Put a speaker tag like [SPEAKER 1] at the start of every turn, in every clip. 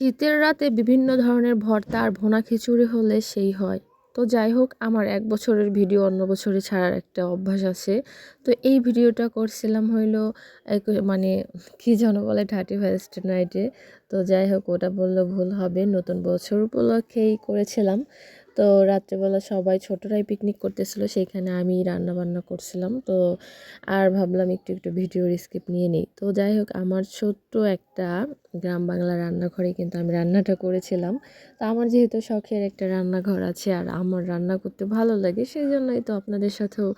[SPEAKER 1] শীতের রাতে বিভিন্ন ধরনের ভর্তা আর ভুনা খিচুড়ি হলে সেই হয়। তো যাই হোক, আমার ১ বছরের ভিডিও অন্য বছরে ছাড়ার একটা অভ্যাস আছে। তো এই ভিডিওটা করছিলাম হইলো মানে কি যেন বলে 31st নাইটে। তো যাই হোক, ওটা বললে ভুল হবে। নতুন বছর উপলক্ষেই করেছিলাম। তো রাত্রেবেলা সবাই ছোটরাই পিকনিক করতেছিল, সেইখানে আমি রান্নাবান্না করছিলাম। তো আর ভাবলাম একটু ভিডিওর স্কিপ নিয়ে নেই। তো যাই হোক, আমার ছোট্ট একটা গ্রাম বাংলা রান্নাঘরে কিন্তু আমি রান্নাটা করেছিলাম। তো আমার যেহেতু শখের একটা রান্নাঘর আছে আর আমার রান্না করতে ভালো লাগে, সেই জন্যই তো আপনাদের সাথেও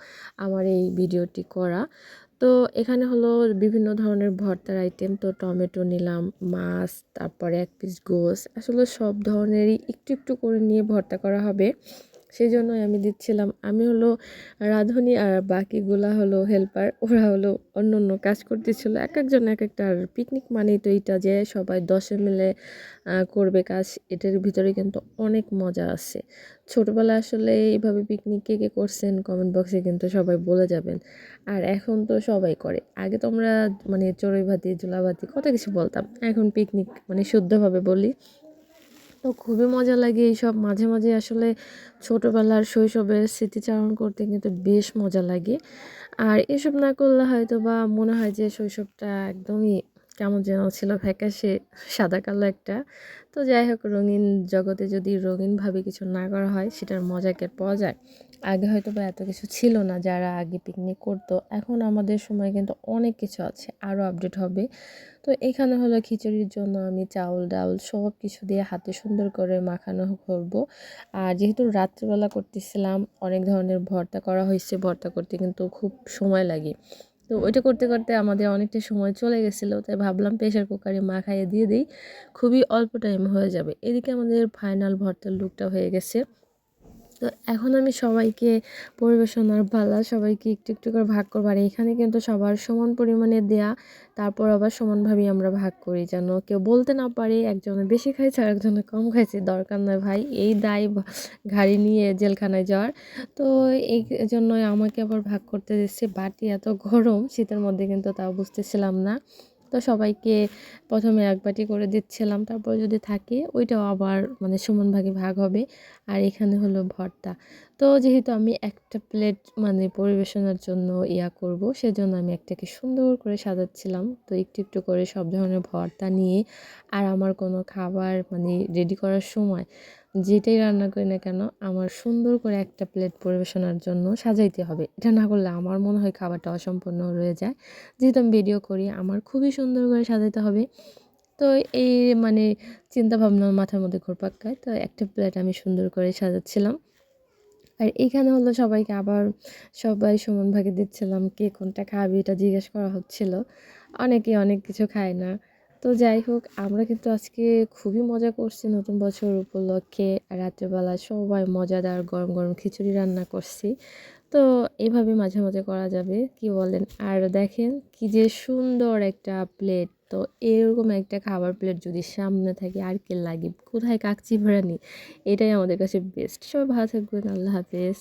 [SPEAKER 1] আমার এই ভিডিওটি করা। তো এখানে হলো বিভিন্ন ধরনের ভর্তার আইটেম। তো টমেটো নিলাম, মাছ, তারপরে ১ পিস গোস। আসলে সব ধরনেরই একটু করে নিয়ে ভর্তা করা হবে। সেজন্যই আমি দিচ্ছিলাম। আমি হলো রাঁধুনি আর বাকিগুলা হলো হেল্পার। ওরা হলো অন্য কাজ করতেছিল। একেকজন একেকটা। আর পিকনিক মানেই তো এইটা যে সবাই ১০ এ মিলে করবে কাজ। এটার ভিতরে কিন্তু অনেক মজা আছে। ছোটবেলায় আসলে এইভাবে পিকনিক কে করছেন কমেন্ট বক্সে কিন্তু সবাই বলে যাবেন। আর এখন তো সবাই করে। আগে তো আমরা মানে চড়ুইভাতি, জুলাভাতি কত কিছু বলতাম। এখন পিকনিক মানে শুদ্ধভাবে বলি। তো খুবই মজা লাগে এইসব। মাঝে আসলে ছোটোবেলার শৈশবের স্মৃতিচারণ করতে কিন্তু বেশ মজা লাগে। আর এসব না করলে হয়তো বা মনে হয় যে শৈশবটা একদমই কেমন যেন ছিল, ফ্যাকাশে সাদা কালো একটা। তো যাই হোক, রঙিন জগতে যদি রঙিনভাবে কিছু না করা হয় সেটার মজা কি আর পাওয়া যায়? আগে হয়তো বা এত কিছু ছিল না, যারা আগে পিকনিক করতো। এখন আমাদের সময় কিন্তু অনেক কিছু আছে, আরও আপডেট হবে। তো এখানে হলো খিচুড়ির জন্য আমি চাউল ডাউল সব কিছু দিয়ে হাতে সুন্দর করে মাখানো করব। আর যেহেতু রাত্রিবেলা করতেছিলাম, অনেক ধরনের ভর্তা করা হয়েছে। ভর্তা করতে কিন্তু খুব সময় লাগে। তো ওইটা করতে আমাদের অনেকটা সময় চলে গেছিলো। তাই ভাবলাম প্রেশার কুকারে মাখাইয়ে দিয়ে দিই, খুবই অল্প টাইম হয়ে যাবে। এদিকে আমাদের ফাইনাল ভর্তার লুকটা হয়ে গেছে। তো এখন আমি সবাইকে পরিবেশনার পালা, সবাইকে একটু করে ভাগ করবো। আর এখানে কিন্তু সবার সমান পরিমাণে দেয়া, তারপর আবার সমানভাবেই আমরা ভাগ করি, যেন কেউ বলতে না পারে একজনে বেশি খাইছে আর একজনে কম খাইছে। দরকার নয় ভাই, এই দায় ঘাড়ি নিয়ে জেলখানায় যাওয়ার। তো এই জন্যই আমাকে আবার ভাগ করতে দিচ্ছে। বাটি এত গরম শীতের মধ্যে কিন্তু তাও বুঝতেছিলাম না। তো সবাইকে প্রথমে ১ বাটি করে দিচ্ছিলাম, তারপর যদি থাকে ওইটাও আবার মানে সমান ভাগে ভাগ হবে। আর এখানে হলো ভর্তা। তো যেহেতু আমি একটা প্লেট মানে পরিবেশনের জন্য করব, সেজন্য আমি একটাকে সুন্দর করে সাজাচ্ছিলাম। তো একটু করে সব ধরনের ভর্তা নিয়ে, আর আমার কোনো খাবার মানে রেডি করার সময় যেটাই রান্না করি না কেন, আমার সুন্দর করে একটা প্লেট পরিবেশনার জন্য সাজাইতে হবে। এটা না করলে আমার মনে হয় খাবারটা অসম্পূর্ণ রয়ে যায়। যেহেতু আমি ভিডিও করি, আমার খুবই সুন্দর করে সাজাইতে হবে। তো এই মানে চিন্তাভাবনা মাথার মধ্যে ঘুরপাক খায়। তো একটা প্লেট আমি সুন্দর করে সাজাচ্ছিলাম। আর এইখানে হলো সবাইকে আবার সবাই সমান ভাগে দিচ্ছিলাম। কে কোনটা খাবে এটা জিজ্ঞেস করা হচ্ছিল। অনেকে অনেক কিছু খায় না। তো যাই হোক, আমরা কিন্তু আজকে খুবই মজা করছি নতুন বছর উপলক্ষে। রাত্রেবেলা সবাই মজাদার গরম খিচুড়ি রান্না করছি। তো এভাবে মাঝে করা যাবে, কি বলেন? আর দেখেন কি যে সুন্দর একটা প্লেট। তো এরকম একটা খাবার প্লেট যদি সামনে থাকে আর কি লাগে? কোথায় কাকচি বিরিয়ানি? এটাই আমাদের কাছে বেস্ট। সবাই ভালো থাকবেন। আল্লাহ হাফেজ।